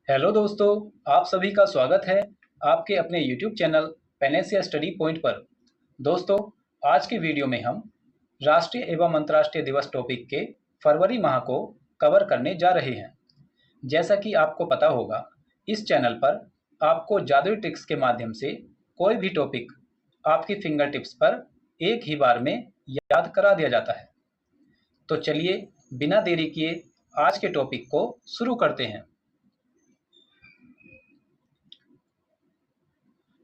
Hello दोस्तों, आप सभी का स्वागत है आपके अपने YouTube channel Panacea study point पर। दोस्तों, आज की वीडियो में हम राष्ट्रीय एवं अंतर्राष्ट्रीय दिवस टॉपिक के फरवरी माह को कवर करने जा रहे हैं। जैसा कि आपको पता होगा, इस चैनल पर आपको जादुई ट्रिक्स के माध्यम से कोई भी टॉपिक आपकी फिंगर टिप्स पर एक ही बार में याद करा दिया जाता है। तो चलिए बिना देरी किए आज के टॉपिक को शुरू करते हैं।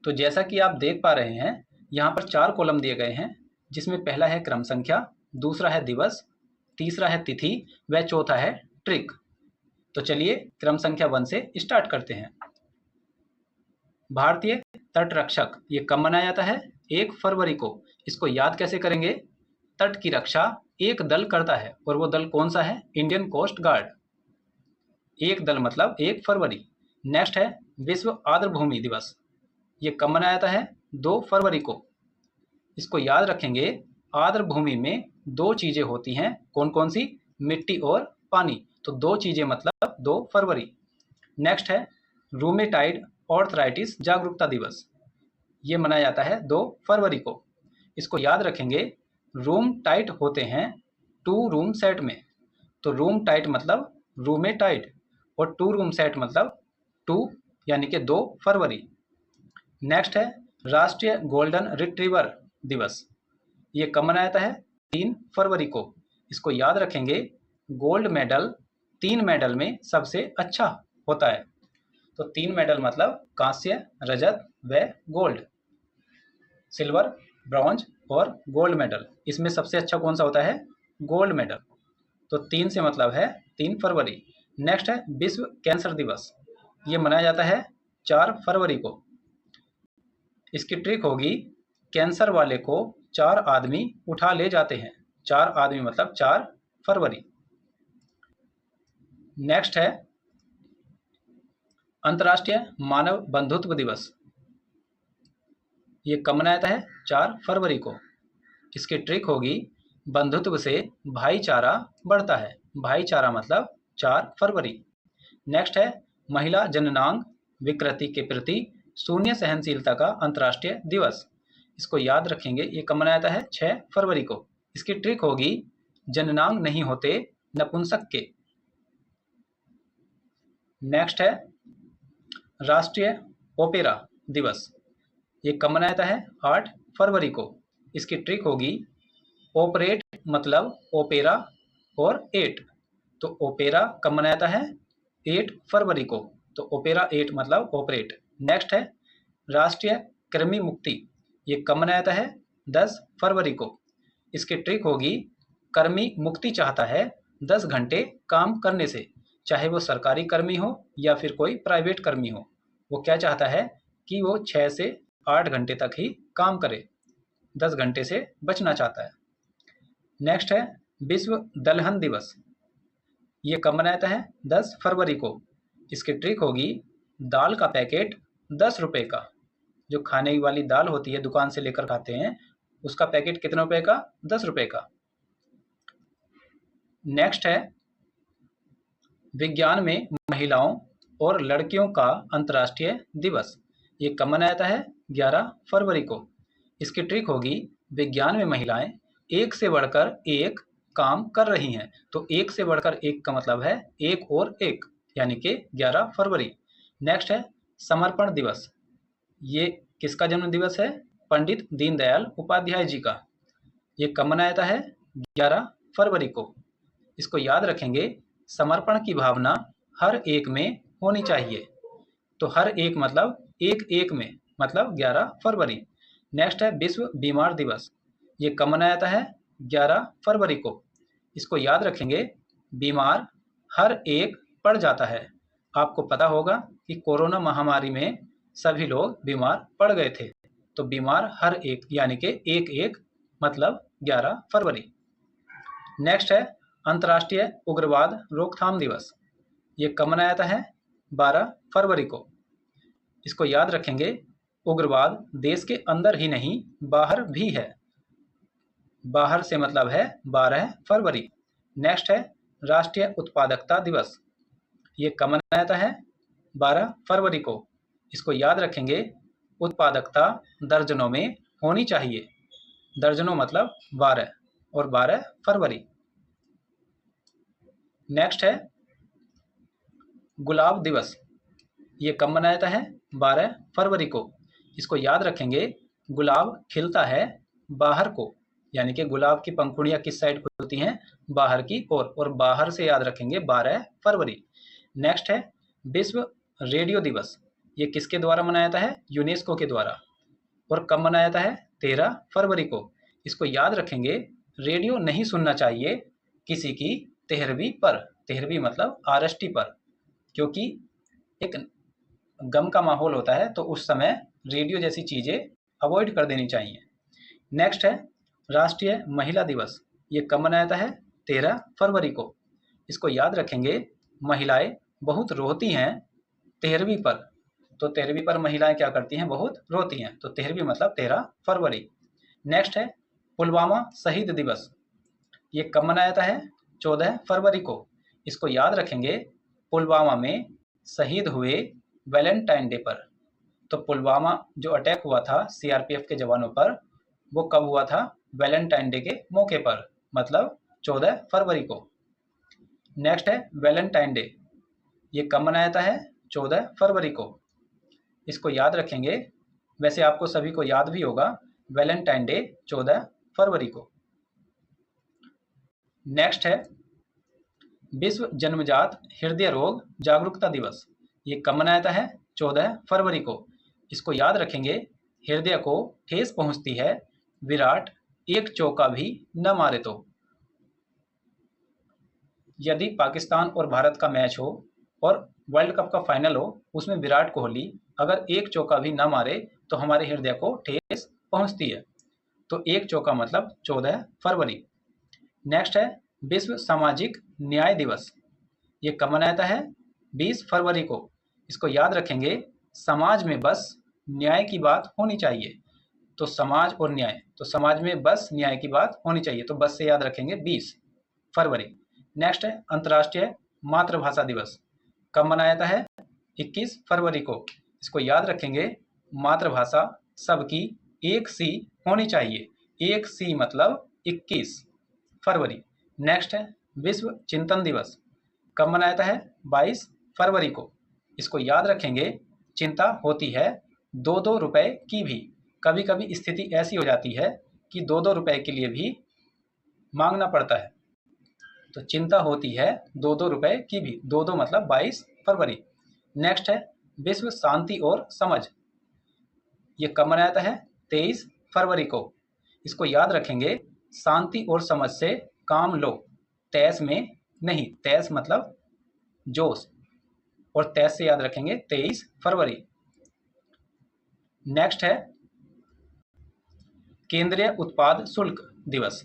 तो जैसा कि आप देख पा रहे हैं, यहाँ पर 4 कॉलम दिए गए हैं, जिसमें पहला है क्रम संख्या, दूसरा है दिवस, तीसरा है तिथि व चौथा है ट्रिक। तो चलिए क्रम संख्या 1 से स्टार्ट करते हैं। भारतीय तट रक्षक ये कब मनाया जाता है? 1 फरवरी को। इसको याद कैसे करेंगे? तट की रक्षा एक दल करता है, और वो दल कौन सा है? Indian Coast Guard. एक दल मतलब 1 फरवरी। नेक्स्ट है विश्व आर्द्रभूमि दिवस। ये कब मनाया जाता है? 2 फरवरी को। इसको याद रखेंगे, आर्द्र भूमि में 2 चीजें होती हैं। कौन कौन सी? मिट्टी और पानी। तो 2 चीजें मतलब 2 फरवरी। नेक्स्ट है रूमेटाइड ऑर्थराइटिस जागरूकता दिवस। ये मनाया जाता है 2 फरवरी को। इसको याद रखेंगे, रूम टाइट होते हैं 2 रूम सेट में। तो रूम टाइट मतलब रूमेटाइड, और 2 रूम सेट मतलब 2 यानी कि 2 फरवरी। नेक्स्ट है राष्ट्रीय गोल्डन रिट्रीवर दिवस। ये कब मनाया जाता है? 3 फरवरी को। इसको याद रखेंगे, गोल्ड मेडल 3 मेडल में सबसे अच्छा होता है। तो 3 मेडल मतलब कांस्य, रजत व गोल्ड, सिल्वर, ब्रॉन्ज और गोल्ड मेडल। इसमें सबसे अच्छा कौन सा होता है? Gold medal. तो 3 से मतलब है 3 फरवरी। नेक्स्ट है विश्व कैंसर दिवस। ये मनाया जाता है 4 फरवरी को। इसकी ट्रिक होगी, कैंसर वाले को 4 आदमी उठा ले जाते हैं। 4 आदमी मतलब 4 फरवरी। नेक्स्ट है अंतर्राष्ट्रीय मानव बंधुत्व दिवस। ये कब मनाया जाता है? 4 फरवरी को। इसकी ट्रिक होगी, बंधुत्व से भाईचारा बढ़ता है। भाईचारा मतलब 4 फरवरी। नेक्स्ट है महिला जननांग विकृति के प्रति शून्य सहनशीलता का अंतर्राष्ट्रीय दिवस। इसको याद रखेंगे, ये कब मनाया जाता है? 6 फरवरी को। इसकी ट्रिक होगी, जननांग नहीं होते नपुंसक के। नेक्स्ट है राष्ट्रीय ओपेरा दिवस। ये कब मनाया जाता है? 8 फरवरी को। इसकी ट्रिक होगी, ऑपरेट मतलब ओपेरा और 8। तो ओपेरा कब मनाया जाता है? 8 फरवरी को। तो ओपेरा 8 मतलब ऑपरेट। नेक्स्ट है राष्ट्रीय कृमि मुक्ति। ये कब मनाया जाता है? 10 फरवरी को। इसकी ट्रिक होगी, कर्मी मुक्ति चाहता है 10 घंटे काम करने से। चाहे वो सरकारी कर्मी हो या फिर कोई प्राइवेट कर्मी हो, वो क्या चाहता है कि वो 6 से 8 घंटे तक ही काम करे, 10 घंटे से बचना चाहता है। नेक्स्ट है विश्व दलहन दिवस। ये कब मनाया जाता है? 10 फरवरी को। इसकी ट्रिक होगी, दाल का पैकेट 10 रुपये का। जो खाने वाली दाल होती है, दुकान से लेकर खाते हैं, उसका पैकेट कितने रुपए का? 10 रुपये का। नेक्स्ट है विज्ञान में महिलाओं और लड़कियों का अंतर्राष्ट्रीय दिवस। ये कब मनाया जाता है? 11 फरवरी को। इसकी ट्रिक होगी, विज्ञान में महिलाएं एक से बढ़कर एक काम कर रही हैं। तो एक से बढ़कर एक का मतलब है एक और एक, यानी कि 11 फरवरी। नेक्स्ट है समर्पण दिवस। ये किसका जन्म दिवस है? पंडित दीनदयाल उपाध्याय जी का। ये कब मनाया जाता है? 11 फरवरी को। इसको याद रखेंगे, समर्पण की भावना हर एक में होनी चाहिए। तो हर एक मतलब एक एक में, मतलब 11 फरवरी। नेक्स्ट है विश्व बीमार दिवस। ये कब मनाया जाता है? 11 फरवरी को। इसको याद रखेंगे, बीमार हर एक पड़ जाता है। आपको पता होगा कि कोरोना महामारी में सभी लोग बीमार पड़ गए थे। तो बीमार हर एक यानी कि एक एक मतलब 11 फरवरी। नेक्स्ट है अंतर्राष्ट्रीय उग्रवाद रोकथाम दिवस। ये कब मनाया जाता है? 12 फरवरी को। इसको याद रखेंगे, उग्रवाद देश के अंदर ही नहीं बाहर भी है। बाहर से मतलब है 12 फरवरी। नेक्स्ट है राष्ट्रीय उत्पादकता दिवस। ये कब मनाया जाता है? 12 फरवरी को। इसको याद रखेंगे, उत्पादकता दर्जनों में होनी चाहिए। दर्जनों मतलब 12 और 12 फरवरी। नेक्स्ट है गुलाब दिवस। ये कब मनाया जाता है? 12 फरवरी को। इसको याद रखेंगे, गुलाब खिलता है बाहर को, यानी कि गुलाब की पंखुड़ियां किस साइड खुलती हैं? बाहर की ओर, और बाहर से याद रखेंगे 12 फरवरी। नेक्स्ट है विश्व रेडियो दिवस। ये किसके द्वारा मनाया जाता है? यूनेस्को के द्वारा। और कब मनाया जाता है? 13 फरवरी को। इसको याद रखेंगे, रेडियो नहीं सुनना चाहिए किसी की 13वीं पर। 13वीं मतलब आरएसटी पर, क्योंकि एक गम का माहौल होता है, तो उस समय रेडियो जैसी चीज़ें अवॉइड कर देनी चाहिए। नेक्स्ट है राष्ट्रीय महिला दिवस। ये कब मनाया जाता है? 13 फरवरी को। इसको याद रखेंगे, महिलाएं बहुत रोती हैं 13वीं पर। तो 13वीं पर महिलाएं क्या करती हैं? बहुत रोती हैं। तो 13वीं मतलब 13 फरवरी। नेक्स्ट है पुलवामा शहीद दिवस। ये कब मनाया जाता है? 14 फरवरी को। इसको याद रखेंगे, पुलवामा में शहीद हुए वैलेंटाइन डे पर। तो पुलवामा जो अटैक हुआ था सीआरपीएफ के जवानों पर, वो कब हुआ था? वैलेंटाइन डे के मौके पर, मतलब 14 फरवरी को। नेक्स्ट है वैलेंटाइन डे। ये कब मनाया जाता है? 14 फरवरी को। इसको याद रखेंगे, वैसे आपको सभी को याद भी होगा, वैलेंटाइन डे 14 फरवरी को। नेक्स्ट है विश्व जन्मजात हृदय रोग जागरूकता दिवस। ये कब मनाया जाता है? 14 फरवरी को। इसको याद रखेंगे, हृदय को ठेस पहुंचती है, विराट एक चौका भी न मारे तो। यदि पाकिस्तान और भारत का मैच हो और वर्ल्ड कप का फाइनल हो, उसमें विराट कोहली अगर एक चौका भी न मारे तो हमारे हृदय को ठेस पहुंचती है। तो एक चौका मतलब 14 फरवरी। नेक्स्ट है विश्व सामाजिक न्याय दिवस। ये कब मनाया जाता है? 20 फरवरी को। इसको याद रखेंगे, समाज में बस न्याय की बात होनी चाहिए। तो समाज और न्याय, तो समाज में बस न्याय की बात होनी चाहिए, तो बस से याद रखेंगे 20 फरवरी। नेक्स्ट है अंतर्राष्ट्रीय मातृभाषा दिवस। कब मनाया जाता है? 21 फरवरी को। इसको याद रखेंगे, मातृभाषा सबकी एक सी होनी चाहिए। एक सी मतलब 21 फरवरी। नेक्स्ट है विश्व चिंतन दिवस। कब मनाया जाता है? 22 फरवरी को। इसको याद रखेंगे, चिंता होती है 2-2 रुपए की भी। कभी कभी स्थिति ऐसी हो जाती है कि 2-2 रुपए के लिए भी मांगना पड़ता है। तो चिंता होती है 2-2 रुपए की भी। 2-2 मतलब 22 फरवरी। नेक्स्ट है विश्व शांति और समझ। ये कब मनाया जाता है? 23 फरवरी को। इसको याद रखेंगे, शांति और समझ से काम लो, तैस में नहीं। तैस मतलब जोश, और तैस से याद रखेंगे 23 फरवरी। नेक्स्ट है केंद्रीय उत्पाद शुल्क दिवस।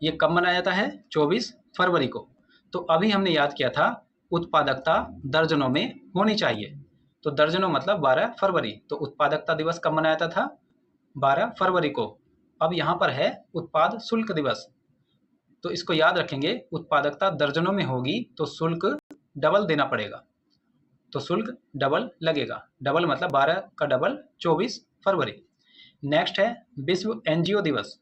ये कब मनाया जाता है? 24 फरवरी को। तो अभी हमने याद किया था उत्पादकता दर्जनों में होनी चाहिए। तो दर्जनों मतलब 12 फरवरी। तो उत्पादकता दिवस कब मनाया जाता था? 12 फरवरी को। अब यहाँ पर है उत्पाद शुल्क दिवस। तो इसको याद रखेंगे, उत्पादकता दर्जनों में होगी तो शुल्क डबल देना पड़ेगा। तो शुल्क डबल लगेगा। डबल मतलब 12 का डबल 24 फरवरी। नेक्स्ट है विश्व एनजीओ दिवस।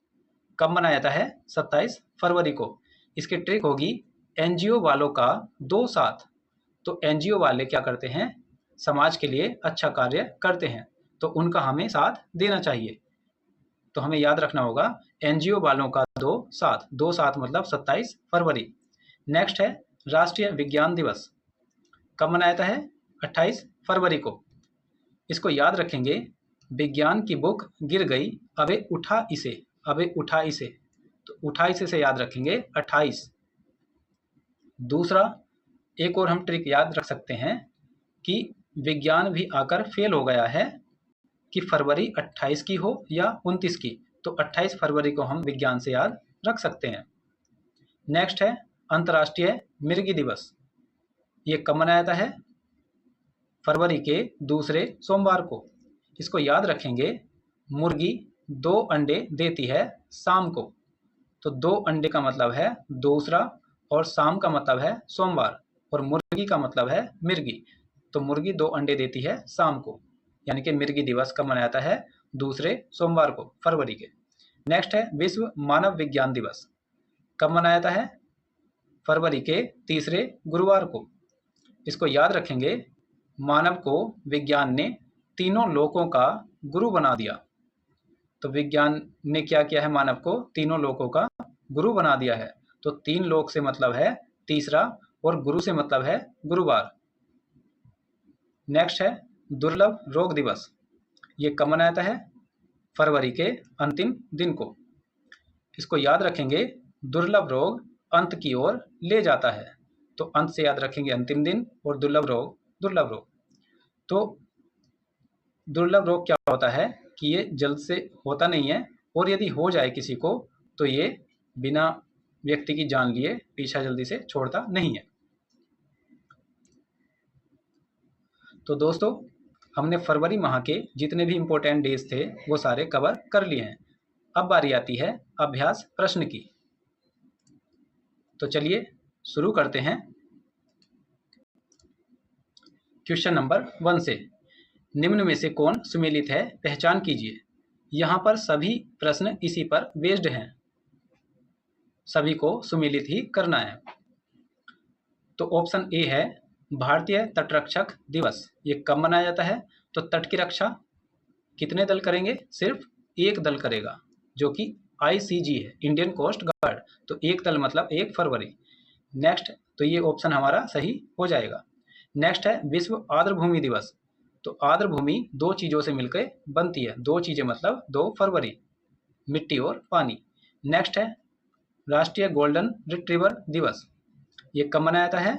कब मनाया जाता है? 27 फरवरी को। इसकी ट्रिक होगी, एनजीओ वालों का 2 साथ। तो एनजीओ वाले क्या करते हैं? समाज के लिए अच्छा कार्य करते हैं, तो उनका हमें साथ देना चाहिए। तो हमें याद रखना होगा, एनजीओ वालों का 2 साथ। 2 साथ मतलब 27 फरवरी। नेक्स्ट है राष्ट्रीय विज्ञान दिवस। कब मनाया जाता है? 28 फरवरी को। इसको याद रखेंगे, विज्ञान की बुक गिर गई, अबे उठा इसे। अबे उठा इसे, तो उठा इसे से याद रखेंगे 28। दूसरा, एक और हम ट्रिक याद रख सकते हैं कि विज्ञान भी आकर फेल हो गया है, कि फरवरी 28 की हो या 29 की। तो 28 फरवरी को हम विज्ञान से याद रख सकते हैं। नेक्स्ट है अंतर्राष्ट्रीय मिर्गी दिवस। ये कब मनाया जाता है? फरवरी के दूसरे सोमवार को। इसको याद रखेंगे, मुर्गी 2 अंडे देती है शाम को। तो 2 अंडे का मतलब है दूसरा, और शाम का मतलब है सोमवार। और मुर्गी मुर्गी का मतलब है मिर्गी, तो मुर्गी 2 अंडे देती है शाम को, यानी कि मिर्गी दिवस कब मनाया जाता है? दूसरे सोमवार को, फरवरी के। नेक्स्ट है विश्व मानव विज्ञान दिवस, कब मनाया जाता है? फरवरी के तीसरे गुरुवार को। इसको याद रखेंगे, मानव को विज्ञान ने तीनों लोकों का गुरु बना दिया। तो विज्ञान ने क्या किया है? मानव को तीनों लोकों का गुरु बना दिया है। तो 3 लोक से मतलब है तीसरा, और गुरु से मतलब है गुरुवार। नेक्स्ट है दुर्लभ रोग दिवस, ये कब मनाया जाता है? फरवरी के अंतिम दिन को। इसको याद रखेंगे, दुर्लभ रोग अंत की ओर ले जाता है, तो अंत से याद रखेंगे अंतिम दिन, और दुर्लभ रोग दुर्लभ रोग। तो दुर्लभ रोग क्या होता है कि ये जल्द से होता नहीं है, और यदि हो जाए किसी को तो ये बिना व्यक्ति की जान लिए पीछा जल्दी से छोड़ता नहीं है। तो दोस्तों, हमने फरवरी माह के जितने भी इम्पोर्टेंट डेज थे वो सारे कवर कर लिए हैं। अब बारी आती है अभ्यास प्रश्न की। तो चलिए शुरू करते हैं क्वेश्चन नंबर 1 से। निम्न में से कौन सुमेलित है, पहचान कीजिए। यहाँ पर सभी प्रश्न इसी पर बेस्ड हैं, सभी को सुमेलित ही करना है। तो ऑप्शन ए है भारतीय तटरक्षक दिवस, ये कब मनाया जाता है? तो तट की रक्षा कितने दल करेंगे? सिर्फ एक दल करेगा, जो कि ICG है, इंडियन कोस्ट गार्ड। तो एक दल मतलब 1 फरवरी। नेक्स्ट, तो ये ऑप्शन हमारा सही हो जाएगा। नेक्स्ट है विश्व आर्द्रभूमि दिवस। तो आर्द्रभूमि 2 चीज़ों से मिलकर बनती है, 2 चीज़ें मतलब 2 फरवरी, मिट्टी और पानी। नेक्स्ट है राष्ट्रीय गोल्डन रिट्रीवर दिवस, ये कब मनाया जाता है?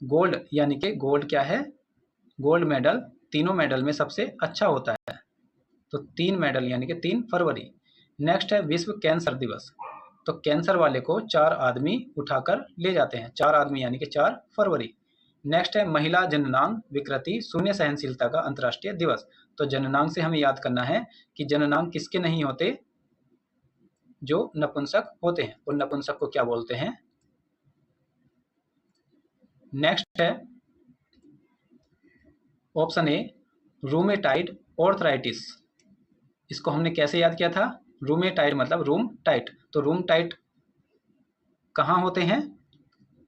गोल्ड यानी कि गोल्ड क्या है? गोल्ड मेडल तीनों मेडल में सबसे अच्छा होता है, तो 3 मेडल यानी कि 3 फरवरी। नेक्स्ट है विश्व कैंसर दिवस। तो कैंसर वाले को 4 आदमी उठाकर ले जाते हैं, 4 आदमी यानी कि 4 फरवरी। नेक्स्ट है महिला जननांग विकृति शून्य सहनशीलता का अंतर्राष्ट्रीय दिवस। तो जननांग से हमें याद करना है कि जननांग किसके नहीं होते? जो नपुंसक होते हैं, और नपुंसक को क्या बोलते हैं? नेक्स्ट है ऑप्शन ए रूमेटाइड ऑर्थराइटिस। इसको हमने कैसे याद किया था? रूमेटाइड मतलब रूम टाइट, तो रूम टाइट कहाँ होते हैं?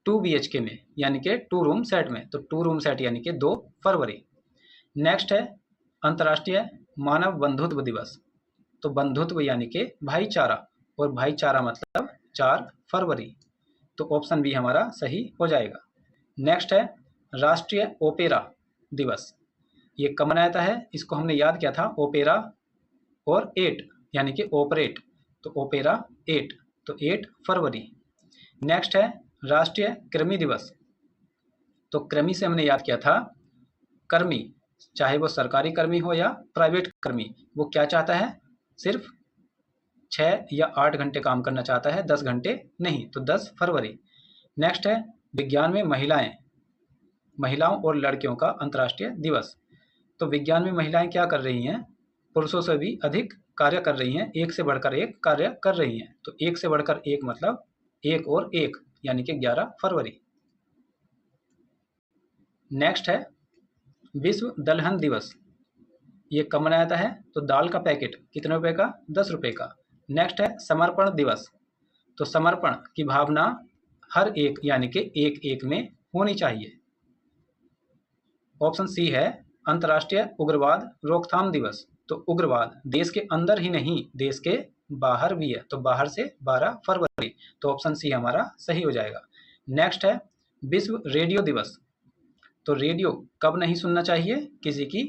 2 BHK में, यानी कि 2 रूम सेट में। तो 2 रूम सेट यानी कि 2 फरवरी। नेक्स्ट है अंतर्राष्ट्रीय मानव बंधुत्व दिवस। तो बंधुत्व यानी कि भाईचारा, और भाईचारा मतलब 4 फरवरी। तो ऑप्शन बी हमारा सही हो जाएगा। नेक्स्ट है राष्ट्रीय ओपेरा दिवस, ये कब मनाया जाता है? इसको हमने याद किया था, ओपेरा और 8 यानी कि ऑपरेट, तो ओपेरा 8, तो 8 फरवरी। नेक्स्ट है राष्ट्रीय कृमि दिवस। तो कृमि से हमने याद किया था कर्मी, चाहे वो सरकारी कर्मी हो या प्राइवेट कर्मी, वो क्या चाहता है? सिर्फ 6 या 8 घंटे काम करना चाहता है, 10 घंटे नहीं, तो 10 फरवरी। नेक्स्ट है विज्ञान में महिलाओं और लड़कियों का अंतर्राष्ट्रीय दिवस। तो विज्ञान में महिलाएं क्या कर रही हैं? पुरुषों से भी अधिक कार्य कर रही हैं, एक से बढ़कर एक कार्य कर रही हैं। तो एक से बढ़कर एक मतलब 1 और 1 यानी कि 11 फरवरी। नेक्स्ट है विश्व दलहन दिवस, ये कब मनाया जाता है? तो दाल का पैकेट कितने रुपए का? 10 रुपए का। नेक्स्ट है समर्पण दिवस। तो समर्पण की भावना हर एक यानी कि एक एक में होनी चाहिए। ऑप्शन सी है अंतर्राष्ट्रीय उग्रवाद रोकथाम दिवस। तो उग्रवाद देश के अंदर ही नहीं, देश के बाहर भी है, तो बाहर से 12 फरवरी। तो ऑप्शन सी हमारा सही हो जाएगा। नेक्स्ट है विश्व रेडियो दिवस। तो रेडियो कब नहीं सुनना चाहिए? किसी की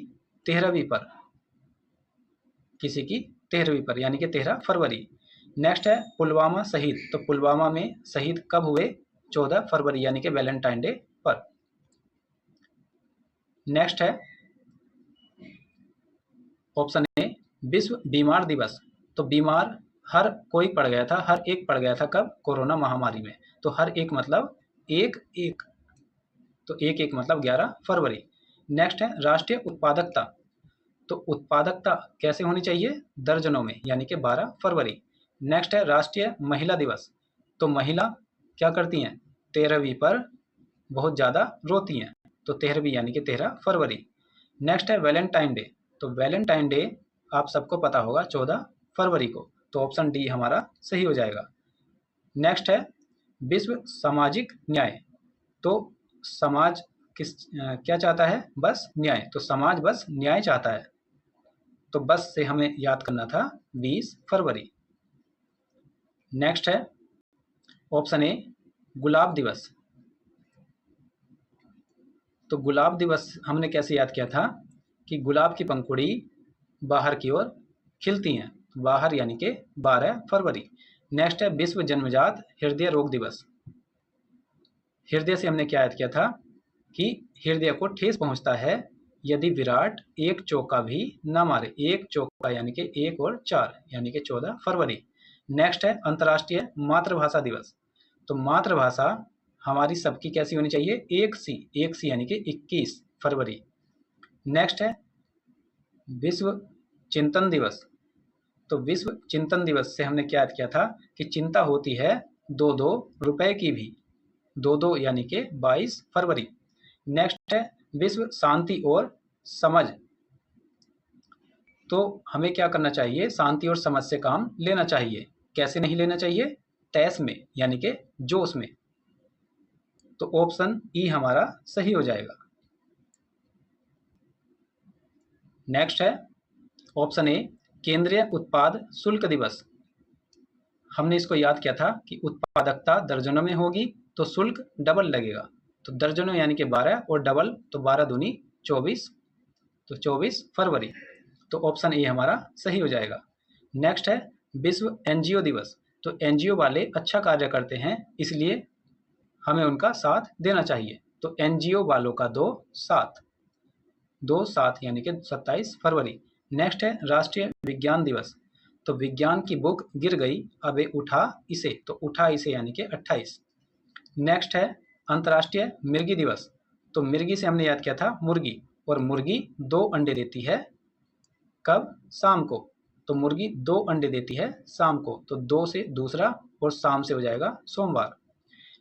13वीं पर, किसी की 13वीं पर यानी कि 13 फरवरी। नेक्स्ट है पुलवामा शहीद। तो पुलवामा में शहीद कब हुए? 14 फरवरी यानी कि वैलेंटाइन डे पर। नेक्स्ट है ऑप्शन ए विश्व बीमार दिवस। तो बीमार हर कोई पड़ गया था, हर एक पड़ गया था, कब? कोरोना महामारी में। तो हर एक मतलब 1 1, तो 1 1 मतलब 11 फरवरी। नेक्स्ट है राष्ट्रीय उत्पादकता। तो उत्पादकता कैसे होनी चाहिए? दर्जनों में यानी कि 12 फरवरी। नेक्स्ट है राष्ट्रीय महिला दिवस। तो महिला क्या करती हैं? 13वीं पर बहुत ज़्यादा रोती हैं, तो 13वीं यानी कि 13 फरवरी। नेक्स्ट है वैलेंटाइन डे, तो वैलेंटाइन डे आप सबको पता होगा 14 फरवरी को, तो ऑप्शन डी हमारा सही हो जाएगा। नेक्स्ट है विश्व सामाजिक न्याय, तो समाज क्या चाहता है? बस न्याय, तो समाज बस न्याय चाहता है, तो बस से हमें याद करना था 20 फरवरी। नेक्स्ट है ऑप्शन ए गुलाब दिवस, तो गुलाब दिवस हमने कैसे याद किया था कि गुलाब की पंखुड़ी बाहर की ओर खिलती हैं, बाहर यानी कि 12 फरवरी। नेक्स्ट है विश्व जन्मजात हृदय रोग दिवस, हृदय से हमने क्या याद किया था कि हृदय को ठेस पहुंचता है यदि विराट एक चौका भी ना मारे, एक चौका यानी कि 1 और 4 यानी कि 14 फरवरी। नेक्स्ट है अंतर्राष्ट्रीय मातृभाषा दिवस, तो मातृभाषा हमारी सबकी कैसी होनी चाहिए? एक सी यानी कि 21 फरवरी। नेक्स्ट है विश्व चिंतन दिवस, तो विश्व चिंतन दिवस से हमने क्या याद किया था कि चिंता होती है 2-2 रुपए की भी, 2-2 यानी कि 22 फरवरी। नेक्स्ट है विश्व शांति और समझ, तो हमें क्या करना चाहिए? शांति और समझ से काम लेना चाहिए। कैसे नहीं लेना चाहिए? तैश में यानी कि जोश में, तो ऑप्शन ई हमारा सही हो जाएगा। नेक्स्ट है ऑप्शन ए केंद्रीय उत्पाद शुल्क दिवस, हमने इसको याद किया था कि उत्पादकता दर्जनों में होगी तो शुल्क डबल लगेगा, तो दर्जनों यानी कि 12 और डबल तो 12 दूनी 24, तो 24 फरवरी, तो ऑप्शन ए हमारा सही हो जाएगा। नेक्स्ट है विश्व एनजीओ दिवस, तो एनजीओ वाले अच्छा कार्य करते हैं इसलिए हमें उनका साथ देना चाहिए, तो एनजीओ वालों का 2-7 यानी कि 27 फरवरी। नेक्स्ट है राष्ट्रीय विज्ञान दिवस, तो विज्ञान की बुक गिर गई अबे उठा इसे, तो उठा इसे यानी कि 28। नेक्स्ट है अंतर्राष्ट्रीय मिर्गी दिवस, तो मिर्गी से हमने याद किया था मुर्गी, और मुर्गी 2 अंडे देती है, कब? शाम को, तो मुर्गी 2 अंडे देती है शाम को, तो 2 से दूसरा और शाम से हो जाएगा सोमवार।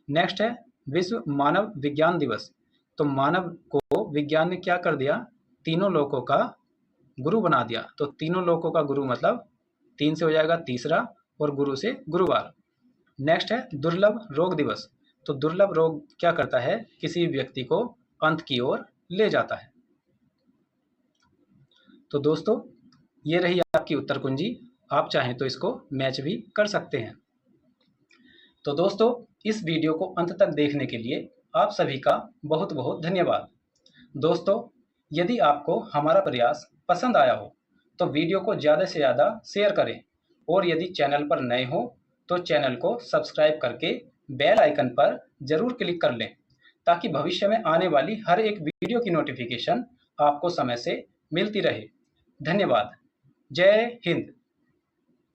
नेक्स्ट है विश्व मानव विज्ञान दिवस, तो मानव को विज्ञान ने क्या कर दिया? तीनों लोकों का गुरु बना दिया, तो तीनों लोकों का गुरु मतलब 3 से हो जाएगा तीसरा और गुरु से गुरुवार। नेक्स्ट है दुर्लभ रोग दिवस, तो दुर्लभ रोग क्या करता है? किसी व्यक्ति को अंत की ओर ले जाता है। तो दोस्तों ये रही आपकी उत्तर कुंजी, आप चाहें तो इसको मैच भी कर सकते हैं। तो दोस्तों इस वीडियो को अंत तक देखने के लिए आप सभी का बहुत बहुत धन्यवाद। दोस्तों यदि आपको हमारा प्रयास पसंद आया हो तो वीडियो को ज़्यादा से ज़्यादा शेयर करें, और यदि चैनल पर नए हो तो चैनल को सब्सक्राइब करके बेल आइकन पर ज़रूर क्लिक कर लें, ताकि भविष्य में आने वाली हर एक वीडियो की नोटिफिकेशन आपको समय से मिलती रहे। धन्यवाद। जय हिंद।